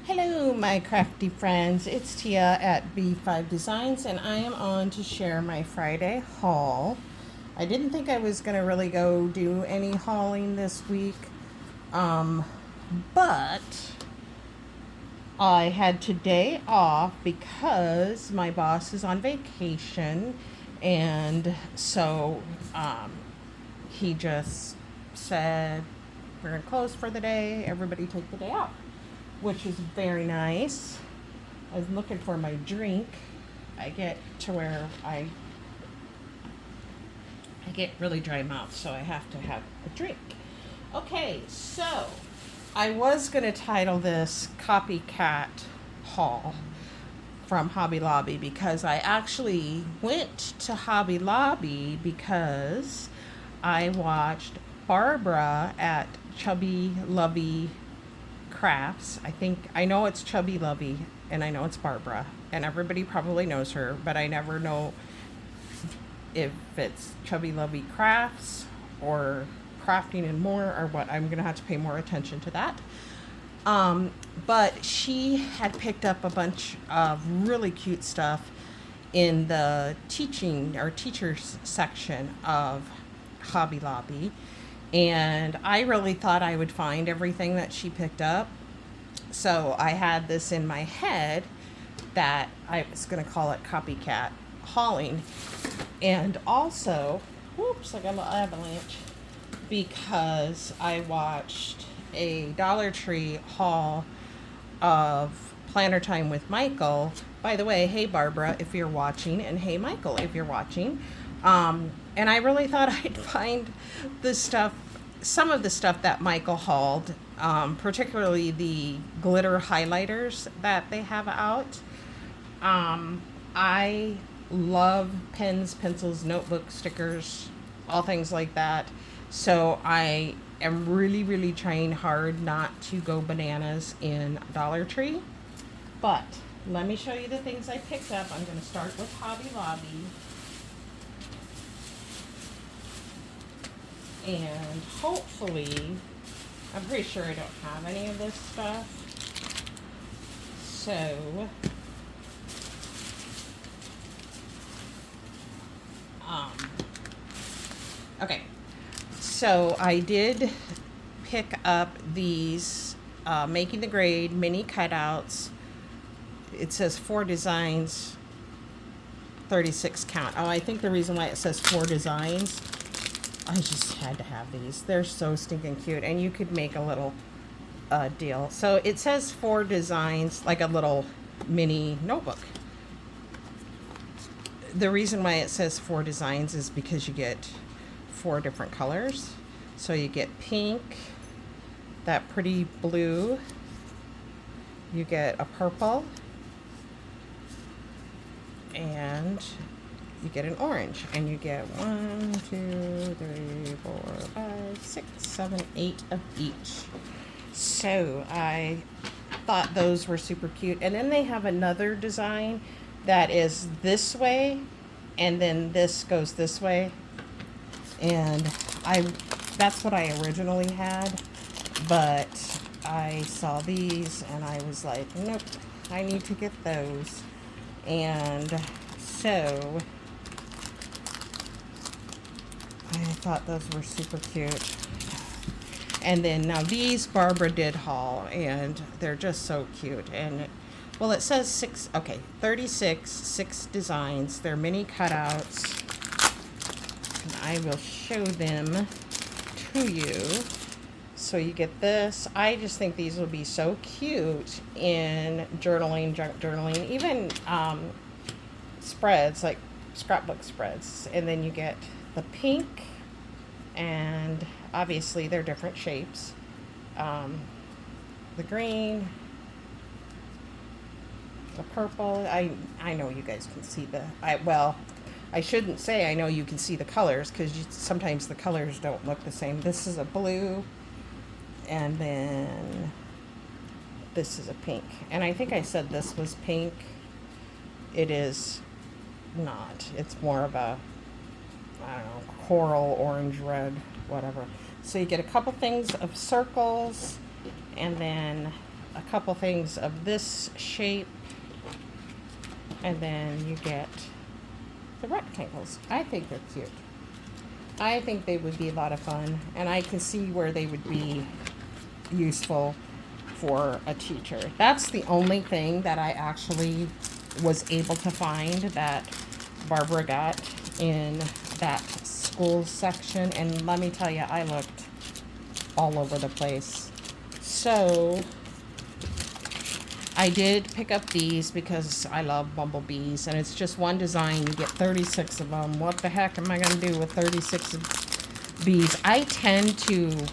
Hello, my crafty friends. It's Tia at B5 Designs, and I am on to share my Friday haul. I didn't think I was going to really go do any hauling this week, um, but I had today off because my boss is on vacation, and so he just said, "We're going to close for the day. Everybody take the day off," which is very nice. I was looking for my drink. I get to where I get really dry mouth, so I have to have a drink. Okay, so I was going to title this Copycat Haul from Hobby Lobby because I actually went to Hobby Lobby because I watched Barbara at Chubby Lovey Crafts. I know it's Chubby Lovey and I know it's Barbara and everybody probably knows her, but I never know if it's Chubby Lovey Crafts or Crafting and More or what. I'm gonna have to pay more attention to that. But she had picked up a bunch of really cute stuff in the teaching or teachers section of Hobby Lobby. And I really thought I would find everything that she picked up. So I had this in my head that I was going to call it Copycat Hauling. And also, whoops, I got an avalanche because I watched a Dollar Tree haul of Planner Time with Michael. By the way, hey Barbara, if you're watching, and hey Michael, if you're watching. And I really thought I'd find some of the stuff that Michael hauled, particularly the glitter highlighters that they have out. I love pens, pencils, notebooks, stickers, all things like that. So I am really, really trying hard not to go bananas in Dollar Tree. But let me show you the things I picked up. I'm going to start with Hobby Lobby. And hopefully, I'm pretty sure I don't have any of this stuff. So, okay. So I did pick up these Making the Grade mini cutouts. It says 4 designs, 36 count. Oh, I think the reason why it says 4 designs, I just had to have these. They're so stinking cute. And you could make a little deal. So it says 4 designs, like a little mini notebook. The reason why it says 4 designs is because you get 4 different colors. So you get pink, that pretty blue, you get a purple, and you get an orange, and you get 1, 2, 3, 4, 5, 6, 7, 8 of each. So I thought those were super cute. And then they have another design that is this way, and then this goes this way. And that's what I originally had, but I saw these and I was like, nope, I need to get those. And so I thought those were super cute. And then now these Barbara did haul, and they're just so cute. And well, it says 36, 6 designs. They're mini cutouts. And I will show them to you. So you get this. I just think these will be so cute in journaling, junk journaling, even spreads, like scrapbook spreads. And then you get the pink, and obviously they're different shapes. The green, the purple. I know you guys can see I shouldn't say I know you can see the colors because sometimes the colors don't look the same. This is a blue, and then this is a pink. And I think I said this was pink. It is not. It's more of a, I don't know, coral, orange, red, whatever. So you get a couple things of circles, and then a couple things of this shape, and then you get the rectangles. I think they're cute. I think they would be a lot of fun, and I can see where they would be useful for a teacher. That's the only thing that I actually was able to find that Barbara got in that school section, and let me tell you, I looked all over the place. So I did pick up these because I love bumblebees, and it's just one design. You get 36 of them. What the heck am I going to do with 36 bees? I tend to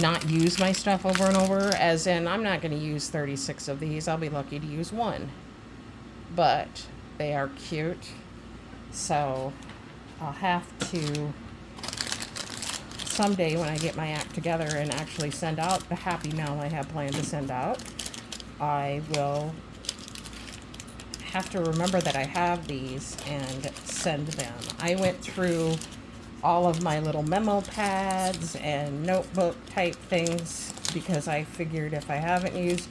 not use my stuff over and over, as in I'm not going to use 36 of these. I'll be lucky to use one. But they are cute. So I'll have to someday, when I get my act together and actually send out the happy mail I have planned to send out, I will have to remember that I have these and send them. I went through all of my little memo pads and notebook type things because I figured if I haven't used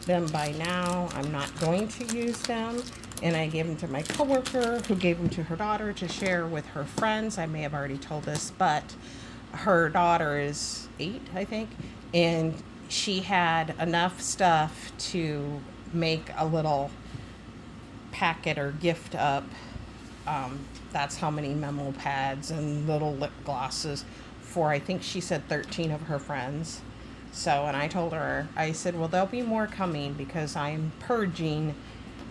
them by now, I'm not going to use them. And I gave them to my coworker, who gave them to her daughter to share with her friends. I may have already told this, but her daughter is 8, I think, and she had enough stuff to make a little packet or gift up. That's how many memo pads and little lip glosses for, I think she said 13 of her friends. So, and I told her, I said, well, there'll be more coming because I'm purging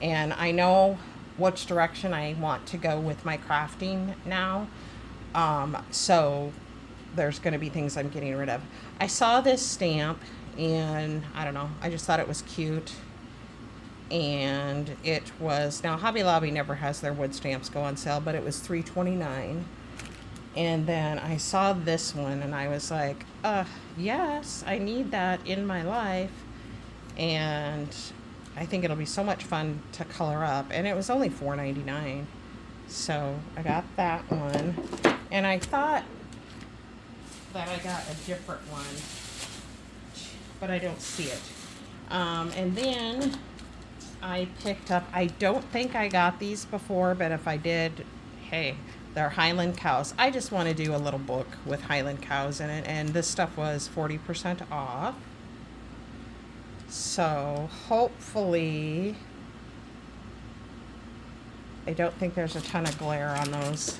and I know which direction I want to go with my crafting now. So there's going to be things I'm getting rid of. I saw this stamp and I don't know, I just thought it was cute. And it was, now Hobby Lobby never has their wood stamps go on sale, but it was $3.29. And then I saw this one and I was like, yes, I need that in my life. And I think it'll be so much fun to color up. And it was only $4.99. So I got that one. And I thought that I got a different one, but I don't see it. And then I picked up, I don't think I got these before, but if I did, hey, they're Highland cows. I just want to do a little book with Highland cows in it, and this stuff was 40% off. So hopefully, I don't think there's a ton of glare on those.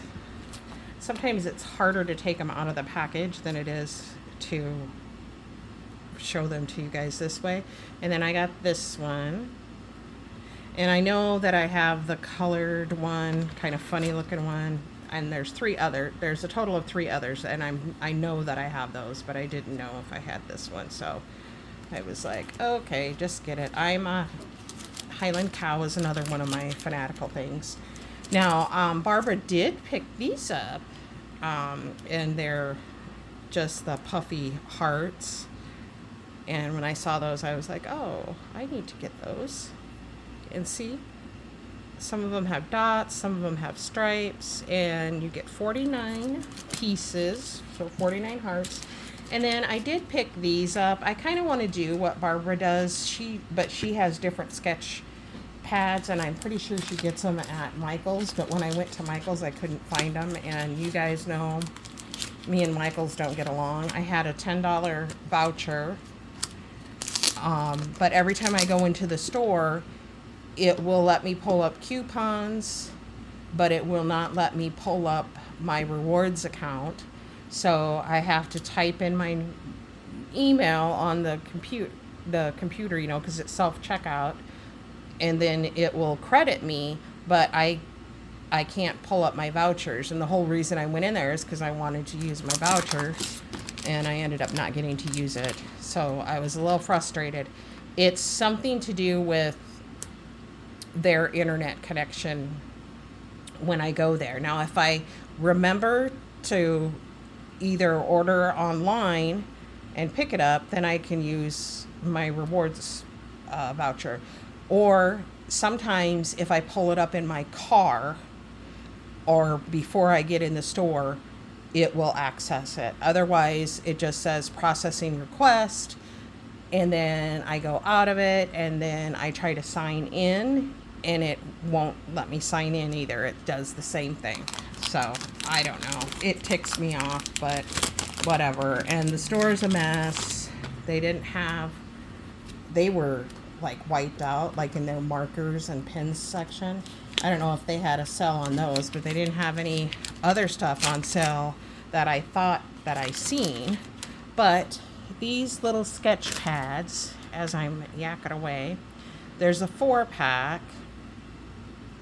Sometimes it's harder to take them out of the package than it is to show them to you guys this way. And then I got this one. And I know that I have the colored one, kind of funny looking one, and there's there's a total of 3 others, and I know that I have those, but I didn't know if I had this one, so I was like, okay, just get it. Highland cow is another one of my fanatical things. Now, Barbara did pick these up, and they're just the puffy hearts, and when I saw those, I was like, oh, I need to get those. And see, some of them have dots, some of them have stripes, and you get 49 pieces, so 49 hearts. And then I did pick these up. I kind of want to do what Barbara does, but she has different sketch pads, and I'm pretty sure she gets them at Michael's, but when I went to Michael's, I couldn't find them, and you guys know me and Michael's don't get along. I had a $10 voucher, but every time I go into the store, it will let me pull up coupons, but it will not let me pull up my rewards account. So I have to type in my email on the computer, you know, because it's self-checkout, and then it will credit me, but I can't pull up my vouchers. And the whole reason I went in there is because I wanted to use my vouchers, and I ended up not getting to use it. So I was a little frustrated. It's something to do with their internet connection when I go there. Now, if I remember to either order online and pick it up, then I can use my rewards voucher. Or sometimes if I pull it up in my car or before I get in the store, it will access it. Otherwise, it just says processing request, and then I go out of it, and then I try to sign in, and it won't let me sign in either. It does the same thing. So I don't know. It ticks me off, but whatever. And the store's a mess. They were like wiped out, like in their markers and pens section. I don't know if they had a sale on those, but they didn't have any other stuff on sale that I thought that I seen. But these little sketch pads, as I'm yakking away, there's a 4-pack,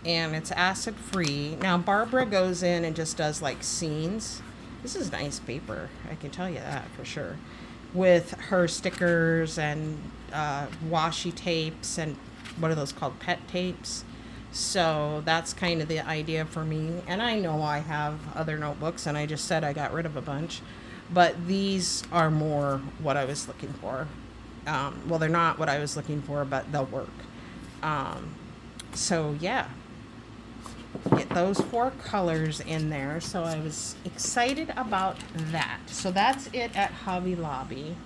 and it's acid free. Now Barbara goes in and just does like scenes. This is nice paper, I can tell you that for sure, with her stickers and washi tapes and what are those called, pet tapes. So that's kind of the idea for me. And I know I have other notebooks, and I just said I got rid of a bunch, but these are more what I was looking for. Well, they're not what I was looking for, but they'll work. So yeah, get those 4 colors in there. So I was excited about that. So that's it at Hobby Lobby.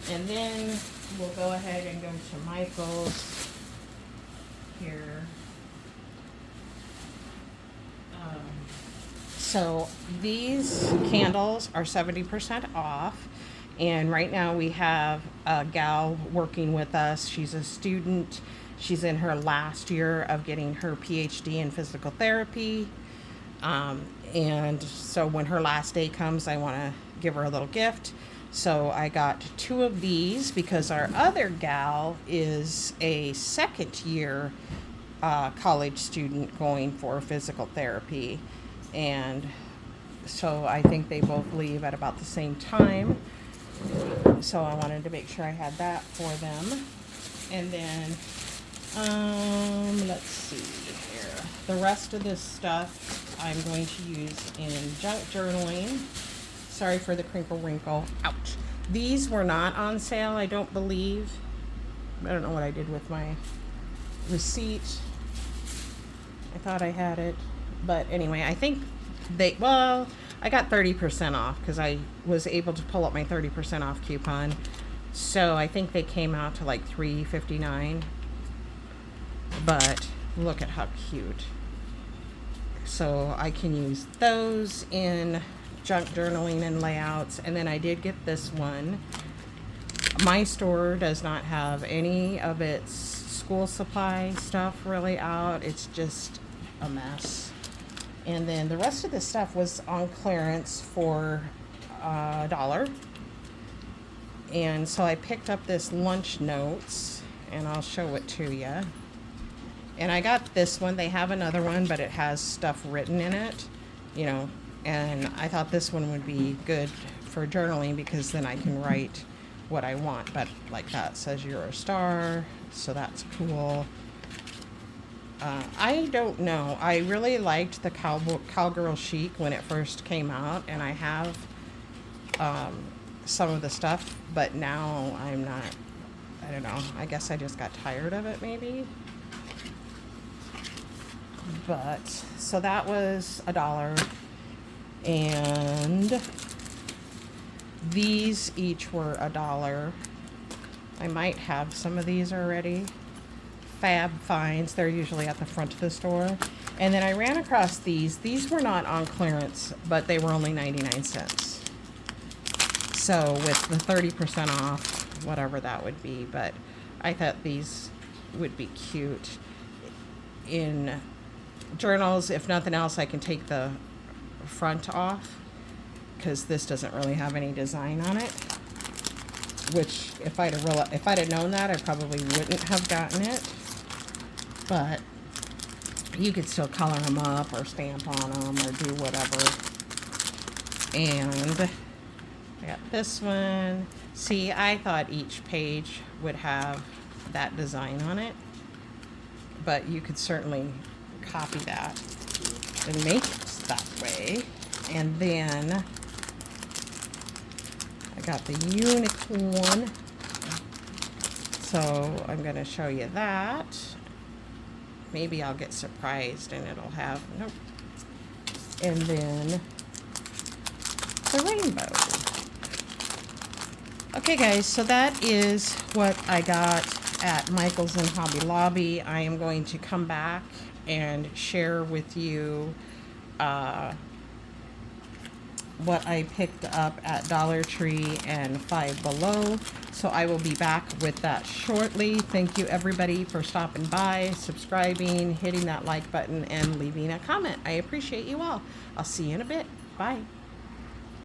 And then we'll go ahead and go to Michael's here. So these candles are 70% off. And right now we have a gal working with us. She's a student. She's in her last year of getting her PhD in physical therapy. And so when her last day comes, I want to give her a little gift. So I got 2 of these because our other gal is a second year college student going for physical therapy. And so I think they both leave at about the same time. So I wanted to make sure I had that for them. And then, let's see here. The rest of this stuff I'm going to use in junk journaling. Sorry for the crinkle wrinkle. Ouch. These were not on sale, I don't believe. I don't know what I did with my receipt. I thought I had it. But anyway, I think I got 30% off because I was able to pull up my 30% off coupon. So I think they came out to like $3.59. But look at how cute. So I can use those in junk journaling and layouts. And then I did get this one. My store does not have any of its school supply stuff really out. It's just a mess. And then the rest of the stuff was on clearance for $1. And so I picked up this lunch notes, and I'll show it to you. And I got this one. They have another one, but it has stuff written in it, and I thought this one would be good for journaling because then I can write what I want. But like that says you're a star, so that's cool. I don't know. I really liked the Cowgirl Chic when it first came out, and I have some of the stuff, but now I'm not, I don't know. I guess I just got tired of it maybe. But, so that was $1. And these each were $1. I might have some of these already. Fab Finds. They're usually at the front of the store. And then I ran across these. These were not on clearance, but they were only 99 cents. So with the 30% off, whatever that would be. But I thought these would be cute in journals. If nothing else, I can take the front off because this doesn't really have any design on it. Which, if I'd have known that, I probably wouldn't have gotten it. But you could still color them up or stamp on them or do whatever. And I got this one. See, I thought each page would have that design on it. But you could certainly copy that and make it that way. And then I got the unicorn. So I'm going to show you that. Maybe I'll get surprised and it'll have, nope. And then the rainbow. Okay, guys, so that is what I got at Michael's and Hobby Lobby. I am going to come back and share with you what I picked up at Dollar Tree and Five Below. So I will be back with that shortly. Thank you everybody for stopping by, subscribing, hitting that like button, and leaving a comment. I appreciate you all. I'll see you in a bit. Bye.